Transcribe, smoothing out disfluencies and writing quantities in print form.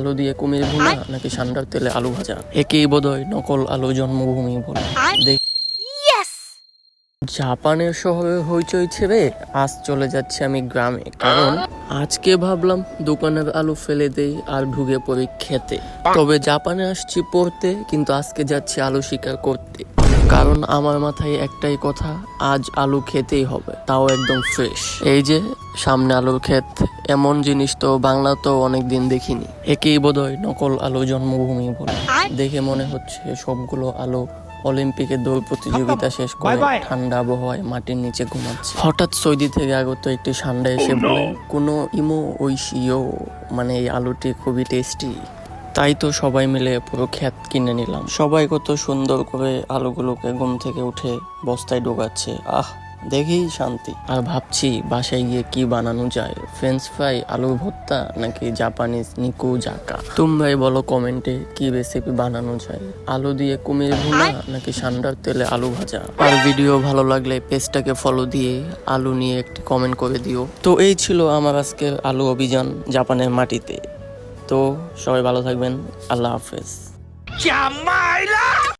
আলু দিয়ে কুমির ভুনা নাকি সান্ডার তেলে আলু ভাজা, একেই বোধহয় নকল আলু জন্মভূমি বলে। জাপানের শহরে হইচই ছেড়ে আজ চলে যাচ্ছি আমি গ্রামে, কারণ আজকে ভাবলাম দোকানের আলু ফেলে দেই আর ঢুকে পড়ি খেতে। তবে জাপানে আসছি পড়তে, কিন্তু আজকে যাচ্ছি আলু শিকার করতে। কারণ আমার মাথায় একটাই কথা, আজ আলু খেতেই হবে, তাও একদম ফ্রেশ। এই যে সামনে আলুর ক্ষেত, এমন জিনিস তো বাংলাতেও অনেকদিন দেখিনি। একেই বোধহয় নকল আলু জন্মভূমি বলে। দেখে মনে হচ্ছে সবগুলো আলু অলিম্পিকে দৌড় প্রতিযোগিতা শেষ করে ঠান্ডা আবহাওয়ায় মাটির নিচে ঘুমাচ্ছে। হঠাৎ সৌদি থেকে আগত একটি ঠান্ডা এসে বলে কোনো ইমো ঐশিও, মানে এই আলুটি খুবই টেস্টি। তাই তো সবাই মিলে পুরো ক্ষেত কিনে নিলাম। সবাই কত সুন্দর করে আলুগুলোকে ঘুম থেকে উঠে বস্তায় ঢোকাচ্ছে। দেখেই শান্তি। আর ভাবছি বাসায় গিয়ে কি বানানো যায়, ফ্রেঞ্চ ফ্রাই, আলু ভর্তা নাকি জাপানিজ নিকু জাকা। তোমরাই বলো কমেন্টে কি রেসিপি বানানো যায়, আলু দিয়ে কুমির ভুনা নাকি সান্ডার তেলে আলু ভাজা। আর ভিডিও ভালো লাগলে পেজটাকে ফলো দিয়ে আলু নিয়ে একটি কমেন্ট করে দিও। তো এই ছিল আমার আজকের আলু অভিযান জাপানের মাটিতে। তো সবাই ভালো থাকবেন, আল্লাহ হাফেজ।